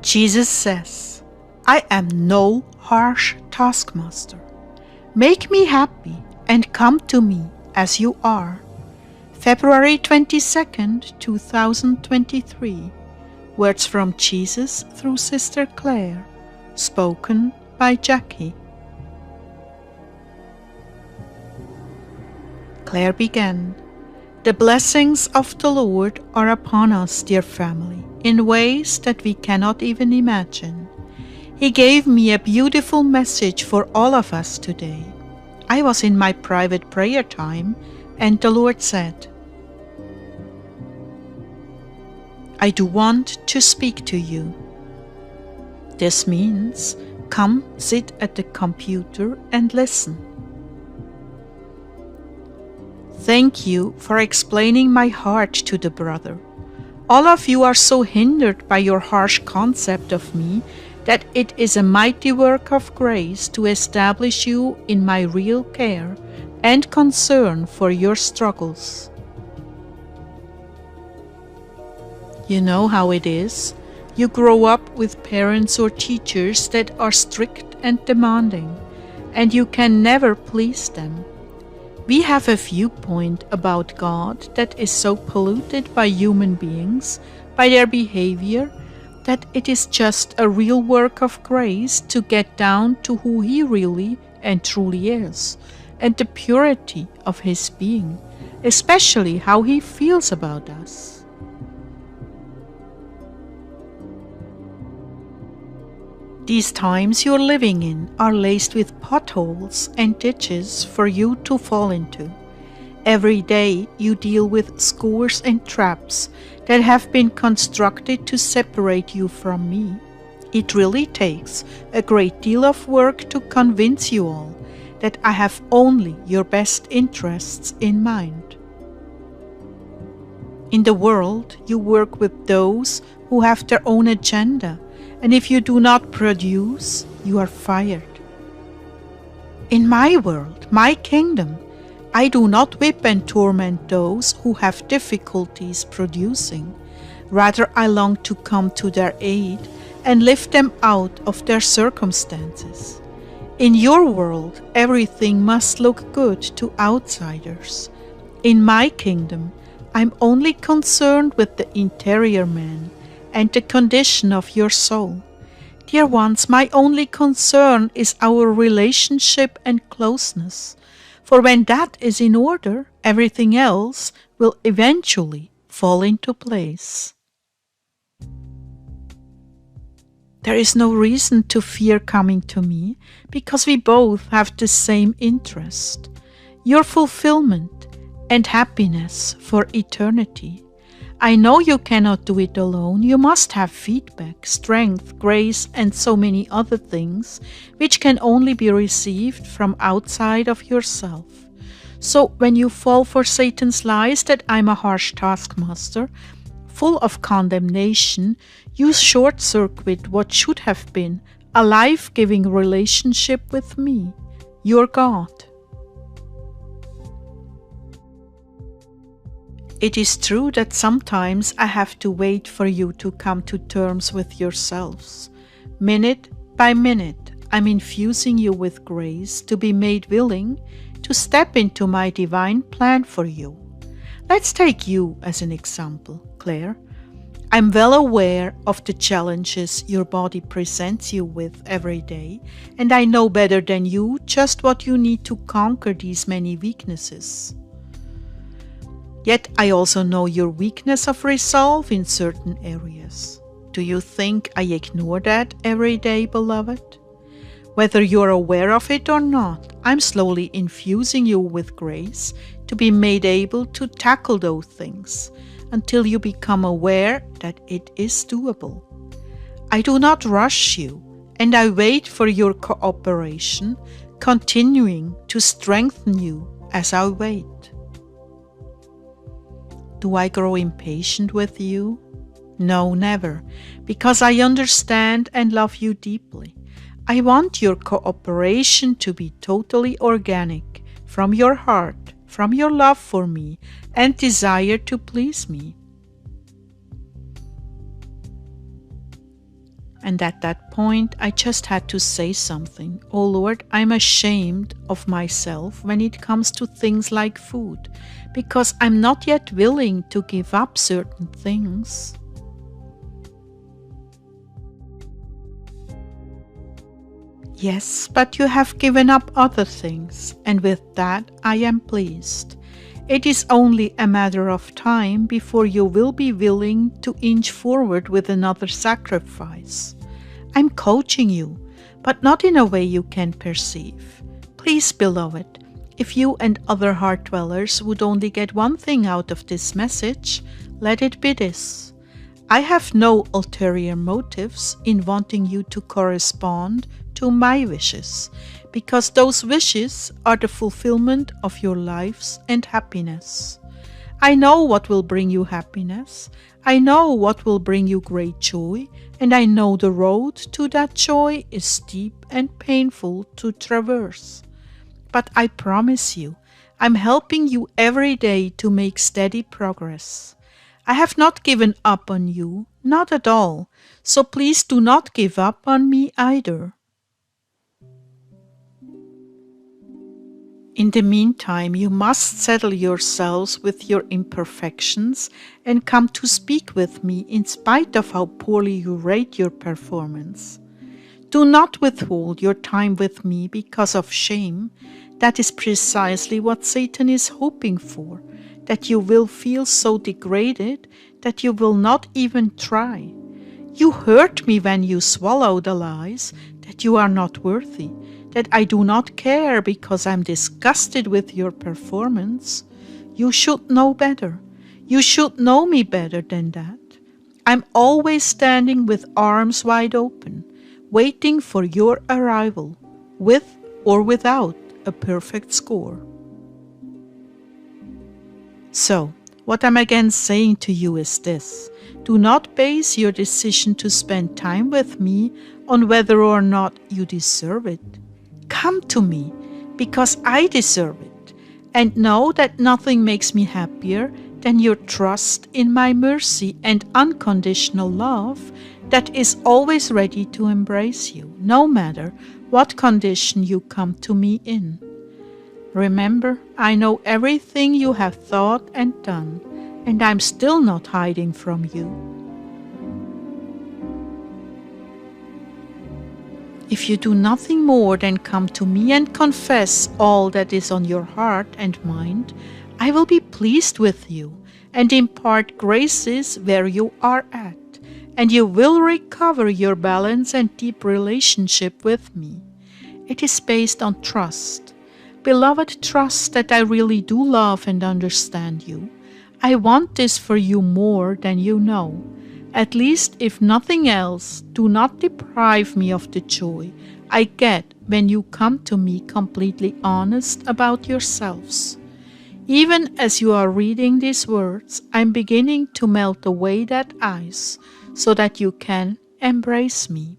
Jesus says, I am no harsh taskmaster. Make me happy and come to me as you are. February 22nd, 2023. Words from Jesus through Sister Claire. Spoken by Jackie. Claire began. The blessings of the Lord are upon us, dear family, in ways that we cannot even imagine. He gave me a beautiful message for all of us today. I was in my private prayer time, and the Lord said, I do want to speak to you. This means, come sit at the computer and listen. Thank you for explaining my heart to the brother. All of you are so hindered by your harsh concept of me that it is a mighty work of grace to establish you in my real care and concern for your struggles. You know how it is. You grow up with parents or teachers that are strict and demanding, and you can never please them. We have a viewpoint about God that is so polluted by human beings, by their behavior, that it is just a real work of grace to get down to who He really and truly is, and the purity of His being, especially how He feels about us. These times you're living in are laced with potholes and ditches for you to fall into. Every day you deal with scores and traps that have been constructed to separate you from me. It really takes a great deal of work to convince you all that I have only your best interests in mind. In the world, you work with those who have their own agenda, and if you do not produce, you are fired. In my world, my kingdom, I do not whip and torment those who have difficulties producing. Rather, I long to come to their aid and lift them out of their circumstances. In your world, everything must look good to outsiders. In my kingdom, I'm only concerned with the interior man and the condition of your soul. Dear ones, my only concern is our relationship and closeness, for when that is in order, everything else will eventually fall into place. There is no reason to fear coming to me, because we both have the same interest, your fulfillment and happiness for eternity. I know you cannot do it alone. You must have feedback, strength, grace, and so many other things which can only be received from outside of yourself. So when you fall for Satan's lies that I'm a harsh taskmaster, full of condemnation, you short-circuit what should have been a life-giving relationship with me, your God. It is true that sometimes I have to wait for you to come to terms with yourselves. Minute by minute, I'm infusing you with grace to be made willing to step into my divine plan for you. Let's take you as an example, Claire. I'm well aware of the challenges your body presents you with every day, and I know better than you just what you need to conquer these many weaknesses. Yet I also know your weakness of resolve in certain areas. Do you think I ignore that every day, beloved? Whether you're aware of it or not, I'm slowly infusing you with grace to be made able to tackle those things until you become aware that it is doable. I do not rush you, and I wait for your cooperation, continuing to strengthen you as I wait. Do I grow impatient with you? No, never, because I understand and love you deeply. I want your cooperation to be totally organic, from your heart, from your love for me and desire to please me. And at that point, I just had to say something. Oh Lord, I'm ashamed of myself when it comes to things like food, because I'm not yet willing to give up certain things. Yes, but you have given up other things, and with that I am pleased. It is only a matter of time before you will be willing to inch forward with another sacrifice. I'm coaching you, but not in a way you can perceive. Please, beloved, if you and other heart dwellers would only get one thing out of this message, let it be this. I have no ulterior motives in wanting you to correspond to my wishes, because those wishes are the fulfillment of your lives and happiness. I know what will bring you happiness. I know what will bring you great joy, and I know the road to that joy is steep and painful to traverse. But I promise you, I'm helping you every day to make steady progress. I have not given up on you, not at all, so please do not give up on me either. In the meantime, you must settle yourselves with your imperfections and come to speak with me in spite of how poorly you rate your performance. Do not withhold your time with me because of shame. That is precisely what Satan is hoping for, that you will feel so degraded that you will not even try. You hurt me when you swallow the lies that you are not worthy, that I do not care because I'm disgusted with your performance. You should know better. You should know me better than that. I'm always standing with arms wide open, waiting for your arrival, with or without a perfect score. So, what I'm again saying to you is this. Do not base your decision to spend time with me on whether or not you deserve it. Come to me because I deserve it, and know that nothing makes me happier than your trust in my mercy and unconditional love that is always ready to embrace you, no matter what condition you come to me in. Remember, I know everything you have thought and done, and I'm still not hiding from you. If you do nothing more than come to me and confess all that is on your heart and mind, I will be pleased with you and impart graces where you are at, and you will recover your balance and deep relationship with me. It is based on trust. Beloved, trust that I really do love and understand you. I want this for you more than you know. At least, if nothing else, do not deprive me of the joy I get when you come to me completely honest about yourselves. Even as you are reading these words, I'm beginning to melt away that ice so that you can embrace me.